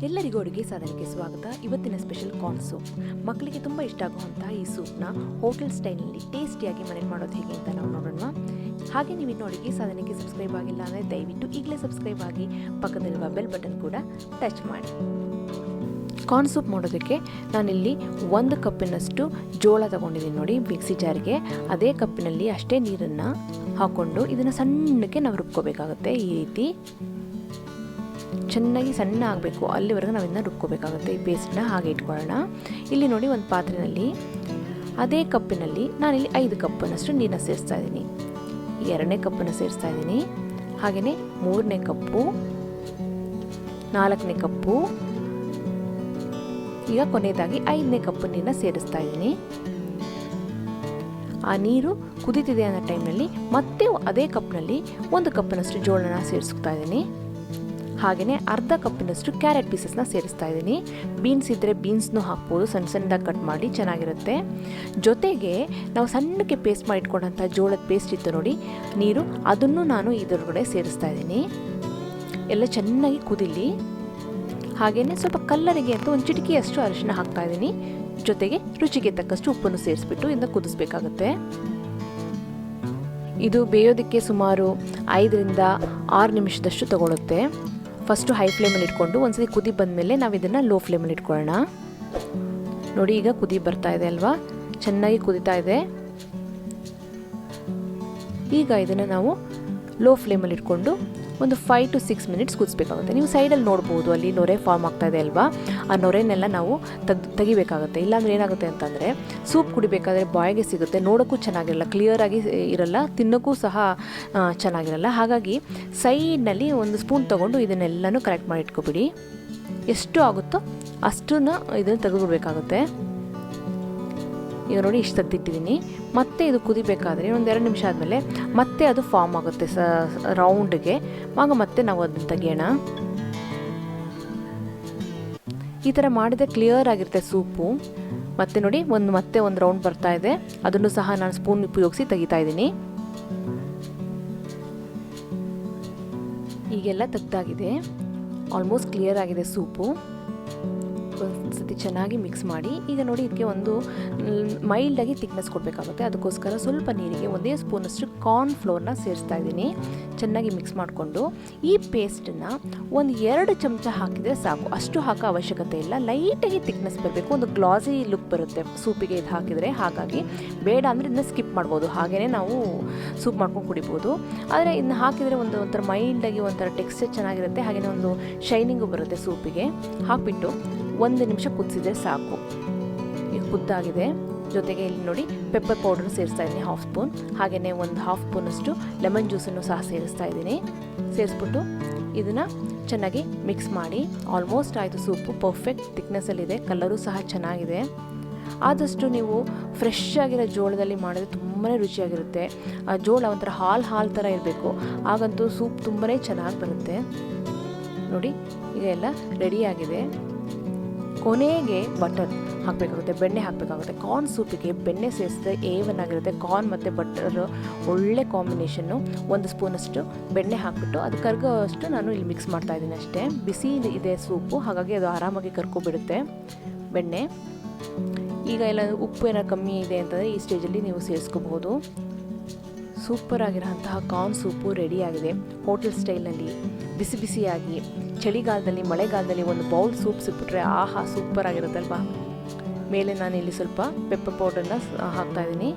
ಎಲ್ಲರಿಗೂ ಅಡುಗೆ ಸಾಧನೆಗೆ ಸ್ವಾಗತ. ಇವತ್ತಿನ ಸ್ಪೆಷಲ್ ಕಾರ್ನ್ ಸೂಪ್. ಮಕ್ಕಳಿಗೆ ತುಂಬ ಇಷ್ಟ ಆಗುವಂತಹ ಈ ಸೂಪ್ನ ಹೋಟೆಲ್ ಸ್ಟೈಲ್ನಲ್ಲಿ ಟೇಸ್ಟಿಯಾಗಿ ಮನೇಲಿ ಮಾಡೋದು ಹೇಗೆ ಅಂತ ನಾವು ನೋಡೋಣ. ಹಾಗೆ ನೀವು ಇನ್ನೂ ಅಡುಗೆ ಸಾಧನೆಗೆ ಸಬ್ಸ್ಕ್ರೈಬ್ ಆಗಿಲ್ಲ ಅಂದರೆ ದಯವಿಟ್ಟು ಈಗಲೇ ಸಬ್ಸ್ಕ್ರೈಬ್ ಆಗಿ ಪಕ್ಕದಲ್ಲಿರುವ ಬೆಲ್ ಬಟನ್ ಕೂಡ ಟಚ್ ಮಾಡಿ. ಕಾರ್ನ್ ಸೂಪ್ ಮಾಡೋದಕ್ಕೆ ನಾನಿಲ್ಲಿ 1 ಕಪ್ಪಿನಷ್ಟು ಜೋಳ ತಗೊಂಡಿದ್ದೀನಿ ನೋಡಿ ಮಿಕ್ಸಿ ಜಾರಿಗೆ. ಅದೇ ಕಪ್ಪಿನಲ್ಲಿ ಅಷ್ಟೇ ನೀರನ್ನು ಹಾಕ್ಕೊಂಡು ಇದನ್ನು ಸಣ್ಣಕ್ಕೆ ನಾವು ರುಬ್ಕೋಬೇಕಾಗುತ್ತೆ. ಈ ರೀತಿ ಚೆನ್ನಾಗಿ ಸಣ್ಣ ಆಗಬೇಕು, ಅಲ್ಲಿವರೆಗೂ ನಾವು ಇದನ್ನ ರುಬ್ಕೋಬೇಕಾಗುತ್ತೆ. ಈ ಪೇಸ್ಟನ್ನ ಹಾಗೆ ಇಟ್ಕೊಳ್ಳೋಣ. ಇಲ್ಲಿ ನೋಡಿ ಒಂದು ಪಾತ್ರೆಯಲ್ಲಿ ಅದೇ ಕಪ್ಪಿನಲ್ಲಿ ನಾನಿಲ್ಲಿ 5 ಕಪ್ಪನಷ್ಟು ನೀರನ್ನ ಸೇರಿಸ್ತಾ ಇದ್ದೀನಿ. 2ನೇ ಕಪ್ಪನ್ನು ಸೇರಿಸ್ತಾ ಇದ್ದೀನಿ. ಹಾಗೆಯೇ 3ನೇ ಕಪ್ಪು, 4ನೇ ಕಪ್ಪು, ಈಗ ಕೊನೆಯದಾಗಿ 5ನೇ ಕಪ್ಪು ನೀರನ್ನ ಸೇರಿಸ್ತಾ ಇದ್ದೀನಿ. ಆ ನೀರು ಕುದೀತಿದೆ ಅನ್ನೋ ಟೈಮ್ನಲ್ಲಿ ಮತ್ತೆ ಅದೇ ಕಪ್ನಲ್ಲಿ 1 ಕಪ್ಪಿನಷ್ಟು ಜೋಳನ ಸೇರಿಸ್ತಾ ಇದ್ದೀನಿ. ಹಾಗೆಯೇ ಅರ್ಧ ಕಪ್ಪಿನಷ್ಟು ಕ್ಯಾರೆಟ್ ಪೀಸಸ್ನ ಸೇರಿಸ್ತಾ ಇದ್ದೀನಿ. ಬೀನ್ಸ್ ಇದ್ದರೆ ಬೀನ್ಸ್ನೂ ಹಾಕ್ಬೋದು, ಸಣ್ಣ ಸಣ್ಣದಾಗಿ ಕಟ್ ಮಾಡಿ ಚೆನ್ನಾಗಿರುತ್ತೆ. ಜೊತೆಗೆ ನಾವು ಸಣ್ಣಕ್ಕೆ ಪೇಸ್ಟ್ ಮಾಡಿ ಇಟ್ಕೊಂಡಂಥ ಜೋಳದ ಪೇಸ್ಟ್ ಇತ್ತು ನೋಡಿ ನೀರು, ಅದನ್ನು ನಾನು ಇದರೊಳಗಡೆ ಸೇರಿಸ್ತಾ ಇದ್ದೀನಿ. ಎಲ್ಲ ಚೆನ್ನಾಗಿ ಕುದಿಲಿ. ಹಾಗೆಯೇ ಸ್ವಲ್ಪ ಕಲ್ಲರಿಗೆ ಅಂತ ಒಂದು ಚಿಟಿಕೆಯಷ್ಟು ಅರಿಶಿನ ಹಾಕ್ತಾ ಇದ್ದೀನಿ. ಜೊತೆಗೆ ರುಚಿಗೆ ತಕ್ಕಷ್ಟು ಉಪ್ಪನ್ನು ಸೇರಿಸ್ಬಿಟ್ಟು ಇದನ್ನು ಕುದಿಸ್ಬೇಕಾಗುತ್ತೆ. ಇದು ಬೇಯೋದಕ್ಕೆ ಸುಮಾರು 5ರಿಂದ 6 ನಿಮಿಷದಷ್ಟು ತಗೊಳುತ್ತೆ. ಫಸ್ಟು ಹೈ ಫ್ಲೇಮಲ್ಲಿ ಇಟ್ಕೊಂಡು ಒಂದ್ಸತಿ ಕುದಿ ಬಂದಮೇಲೆ ನಾವು ಇದನ್ನು ಲೋ ಫ್ಲೇಮಲ್ಲಿ ಇಟ್ಕೊಳ್ಳೋಣ. ನೋಡಿ ಈಗ ಕುದಿ ಬರ್ತಾ ಇದೆ ಅಲ್ವಾ, ಚೆನ್ನಾಗಿ ಕುದಿತಾ ಇದೆ. ಈಗ ಇದನ್ನು ನಾವು ಲೋ ಫ್ಲೇಮಲ್ಲಿ ಇಟ್ಕೊಂಡು ಒಂದು 5 to 6 ಮಿನಿಟ್ಸ್ ಕುದಿಸ್ಬೇಕಾಗುತ್ತೆ. ನೀವು ಸೈಡಲ್ಲಿ ನೋಡ್ಬೋದು, ಅಲ್ಲಿ ನೊರೆ ಫಾರ್ಮ್ ಆಗ್ತಾ ಇದೆ ಅಲ್ವಾ, ಆ ನೊರೆನೆಲ್ಲ ನಾವು ತೆಗಿಬೇಕಾಗುತ್ತೆ. ಇಲ್ಲಾಂದ್ರೆ ಏನಾಗುತ್ತೆ ಅಂತಂದರೆ ಸೂಪ್ ಕುಡಿಬೇಕಾದ್ರೆ ಬಾಯಿಗೆ ಸಿಗುತ್ತೆ, ನೋಡೋಕ್ಕೂ ಚೆನ್ನಾಗಿರಲ್ಲ, ಕ್ಲಿಯರಾಗಿ ಇರಲ್ಲ, ತಿನ್ನೋಕ್ಕೂ ಸಹ ಚೆನ್ನಾಗಿರಲ್ಲ. ಹಾಗಾಗಿ ಸೈಡ್ನಲ್ಲಿ 1 ಸ್ಪೂನ್ ತೊಗೊಂಡು ಇದನ್ನೆಲ್ಲನೂ ಕರೆಕ್ಟ್ ಮಾಡಿ ಇಟ್ಕೊಬಿಡಿ. ಎಷ್ಟು ಆಗುತ್ತೋ ಅಷ್ಟನ್ನು ಇದನ್ನು ತೆಗೆದುಬಿಡ್ಬೇಕಾಗುತ್ತೆ. ಈಗ ನೋಡಿ ಇಷ್ಟು ತೆಗೆದಿಟ್ಟಿದ್ದೀನಿ. ಮತ್ತೆ ಇದು ಕುದಿಬೇಕಾದ್ರೆ ಒಂದು 2 ನಿಮಿಷ ಆದಮೇಲೆ ಮತ್ತೆ ಅದು ಫಾರ್ಮ್ ಆಗುತ್ತೆ ರೌಂಡ್ಗೆ. ಆಗ ಮತ್ತೆ ನಾವು ಅದನ್ನು ತೆಗಿಯೋಣ. ಈ ಥರ ಮಾಡಿದ್ರೆ ಕ್ಲಿಯರ್ ಆಗಿರುತ್ತೆ ಸೂಪು. ಮತ್ತೆ ನೋಡಿ ಮತ್ತೆ ಒಂದು ರೌಂಡ್ ಬರ್ತಾ ಇದೆ, ಅದನ್ನು ಸಹ ನಾನು ಸ್ಪೂನ್ ಉಪಯೋಗಿಸಿ ತೆಗಿತಾ ಇದ್ದೀನಿ. ಈಗೆಲ್ಲ ತೆಗ್ದಾಗಿದೆ, ಆಲ್ಮೋಸ್ಟ್ ಕ್ಲಿಯರ್ ಆಗಿದೆ ಸೂಪು. ಒಂದ್ಸತಿ ಚೆನ್ನಾಗಿ ಮಿಕ್ಸ್ ಮಾಡಿ. ಈಗ ನೋಡಿ ಇದಕ್ಕೆ ಒಂದು ಮೈಲ್ಡಾಗಿ ಥಿಕ್ನೆಸ್ ಕೊಡಬೇಕಾಗುತ್ತೆ. ಅದಕ್ಕೋಸ್ಕರ ಸ್ವಲ್ಪ ನೀರಿಗೆ 1 ಸ್ಪೂನಷ್ಟು ಕಾರ್ನ್ ಫ್ಲೋರ್ನ ಸೇರಿಸ್ತಾ ಇದ್ದೀನಿ. ಚೆನ್ನಾಗಿ ಮಿಕ್ಸ್ ಮಾಡಿಕೊಂಡು ಈ ಪೇಸ್ಟನ್ನು ಒಂದು 2 ಚಮಚ ಹಾಕಿದರೆ ಸಾಕು, ಅಷ್ಟು ಹಾಕೋ ಅವಶ್ಯಕತೆ ಇಲ್ಲ. ಲೈಟಾಗಿ ಥಿಕ್ನೆಸ್ ಬರಬೇಕು, ಒಂದು ಗ್ಲಾಸಿ ಲುಕ್ ಬರುತ್ತೆ ಸೂಪಿಗೆ ಇದು ಹಾಕಿದರೆ. ಹಾಗಾಗಿ ಬೇಡ ಅಂದರೆ ಇದನ್ನ ಸ್ಕಿಪ್ ಮಾಡ್ಬೋದು, ಹಾಗೆಯೇ ನಾವು ಸೂಪ್ ಮಾಡ್ಕೊಂಡು ಕುಡಿಬೋದು. ಆದರೆ ಇದನ್ನ ಹಾಕಿದರೆ ಒಂಥರ ಮೈಲ್ಡಾಗಿ ಒಂಥರ ಟೆಕ್ಸ್ಚರ್ ಚೆನ್ನಾಗಿರುತ್ತೆ, ಹಾಗೆಯೇ ಒಂದು ಶೈನಿಂಗು ಬರುತ್ತೆ ಸೂಪಿಗೆ. ಹಾಕಿಬಿಟ್ಟು 1 ನಿಮಿಷ ಕುದಿಸಿದ್ರೆ ಸಾಕು. ಈಗ ಕುದ್ದಾಗಿದೆ. ಜೊತೆಗೆ ಇಲ್ಲಿ ನೋಡಿ ಪೆಪ್ಪರ್ ಪೌಡರ್ ಸೇರಿಸ್ತಾ ಇದ್ದೀನಿ 1/2 ಸ್ಪೂನ್. ಹಾಗೆಯೇ ಒಂದು 1/2 ಸ್ಪೂನಷ್ಟು ಲೆಮನ್ ಜ್ಯೂಸನ್ನು ಸಹ ಸೇರಿಸ್ತಾ ಇದ್ದೀನಿ. ಸೇರಿಸ್ಬಿಟ್ಟು ಇದನ್ನು ಚೆನ್ನಾಗಿ ಮಿಕ್ಸ್ ಮಾಡಿ. ಆಲ್ಮೋಸ್ಟ್ ಆಯಿತು ಸೂಪು, ಪರ್ಫೆಕ್ಟ್ ಥಿಕ್ನೆಸ್ಸಲ್ಲಿದೆ, ಕಲರು ಸಹ ಚೆನ್ನಾಗಿದೆ. ಆದಷ್ಟು ನೀವು ಫ್ರೆಶ್ ಆಗಿರೋ ಜೋಳದಲ್ಲಿ ಮಾಡಿದ್ರೆ ತುಂಬಾ ರುಚಿಯಾಗಿರುತ್ತೆ. ಆ ಜೋಳ ಒಂಥರ ಹಾಲು ಥರ ಇರಬೇಕು, ಆಗಂತೂ ಸೂಪ್ ತುಂಬಾ ಚೆನ್ನಾಗಿ ಬರುತ್ತೆ. ನೋಡಿ ಈಗ ಎಲ್ಲ ರೆಡಿಯಾಗಿದೆ. ಕೊನೆಗೆ ಬಟರ್ ಹಾಕಬೇಕಾಗುತ್ತೆ, ಬೆಣ್ಣೆ ಹಾಕಬೇಕಾಗುತ್ತೆ. ಕಾರ್ನ್ ಸೂಪಿಗೆ ಬೆಣ್ಣೆ ಸೇರಿಸಿದ್ರೆ A1 ಆಗಿರುತ್ತೆ. ಕಾರ್ನ್ ಮತ್ತು ಬಟರ್ ಒಳ್ಳೆ ಕಾಂಬಿನೇಷನ್ನು. 1 ಸ್ಪೂನಷ್ಟು ಬೆಣ್ಣೆ ಹಾಕಿಬಿಟ್ಟು ಅದು ಕರ್ಗೋ ಅಷ್ಟು ನಾನು ಇಲ್ಲಿ ಮಿಕ್ಸ್ ಮಾಡ್ತಾ ಇದ್ದೀನಿ ಅಷ್ಟೇ. ಬಿಸಿ ಇದೆ ಸೂಪು, ಹಾಗಾಗಿ ಅದು ಆರಾಮಾಗಿ ಕರ್ಕೊಬಿಡುತ್ತೆ ಬೆಣ್ಣೆ. ಈಗ ಎಲ್ಲ ಉಪ್ಪು ಏನಾದ್ರು ಕಮ್ಮಿ ಇದೆ ಅಂತಂದರೆ ಈ ಸ್ಟೇಜಲ್ಲಿ ನೀವು ಸೇರಿಸ್ಕೋಬಹುದು. ಸೂಪರ್ ಆಗಿರೋಂತಹ ಕಾರ್ನ್ ಸೂಪು ರೆಡಿಯಾಗಿದೆ. ಹೋಟೆಲ್ ಸ್ಟೈಲ್ನಲ್ಲಿ ಬಿಸಿ ಬಿಸಿಯಾಗಿ ಚಳಿಗಾಲದಲ್ಲಿ ಮಳೆಗಾಲದಲ್ಲಿ ಒಂದು ಬೌಲ್ ಸೂಪ್ ಸಿಕ್ಬಿಟ್ರೆ ಆಹಾ ಸೂಪರ್ ಆಗಿರುತ್ತಲ್ವಾ. ಮೇಲೆ ನಾನು ಇಲ್ಲಿ ಸ್ವಲ್ಪ ಪೆಪ್ಪರ್ ಪೌಡರ್ನ ಹಾಕ್ತಾ ಇದ್ದೀನಿ.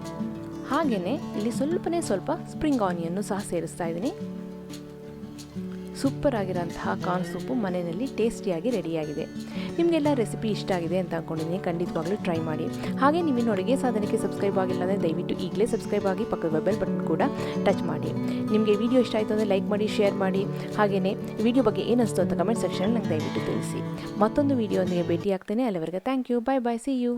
ಹಾಗೆಯೇ ಇಲ್ಲಿ ಸ್ವಲ್ಪ ಸ್ಪ್ರಿಂಗ್ ಆನಿಯನ್ನು ಸಹ ಸೇರಿಸ್ತಾ ಇದ್ದೀನಿ. ಸೂಪರ್ ಆಗಿರೋಂತಹ ಕಾರ್ನ್ ಸೂಪು ಮನೆಯಲ್ಲಿ ಟೇಸ್ಟಿಯಾಗಿ ರೆಡಿಯಾಗಿದೆ. ನಿಮಗೆಲ್ಲ ರೆಸಿಪಿ ಇಷ್ಟ ಆಗಿದೆ ಅಂತ ಅಂದ್ಕೊಂಡಿದ್ದೀನಿ, ಖಂಡಿತವಾಗ್ಲೂ ಟ್ರೈ ಮಾಡಿ. ಹಾಗೆ ನೀವಿನ್ನು ಅಡುಗೆ ಸಾಧನೆಗೆ ಸಬ್ಸ್ಕ್ರೈಬ್ ಆಗಿಲ್ಲ ಅಂದರೆ ದಯವಿಟ್ಟು ಈಗಲೇ ಸಬ್ಸ್ಕ್ರೈಬ್ ಆಗಿ ಪಕ್ಕದ ಬೆಲ್ ಬಟನ್ ಕೂಡ ಟಚ್ ಮಾಡಿ. ನಿಮಗೆ ವಿಡಿಯೋ ಇಷ್ಟ ಆಯಿತು ಅಂದರೆ ಲೈಕ್ ಮಾಡಿ, ಶೇರ್ ಮಾಡಿ. ಹಾಗೆಯೇ ವಿಡಿಯೋ ಬಗ್ಗೆ ಏನಿಸ್ತು ಅಂತ ಕಮೆಂಟ್ ಸೆಕ್ಷನಲ್ಲಿ ನಂಗೆ ದಯವಿಟ್ಟು ತಿಳಿಸಿ. ಮತ್ತೊಂದು ವಿಡಿಯೋನಿಗೆ ಭೇಟಿ ಆಗ್ತೇನೆ. ಅಲ್ಲಿವರೆಗೆ thank you, bye bye, see you.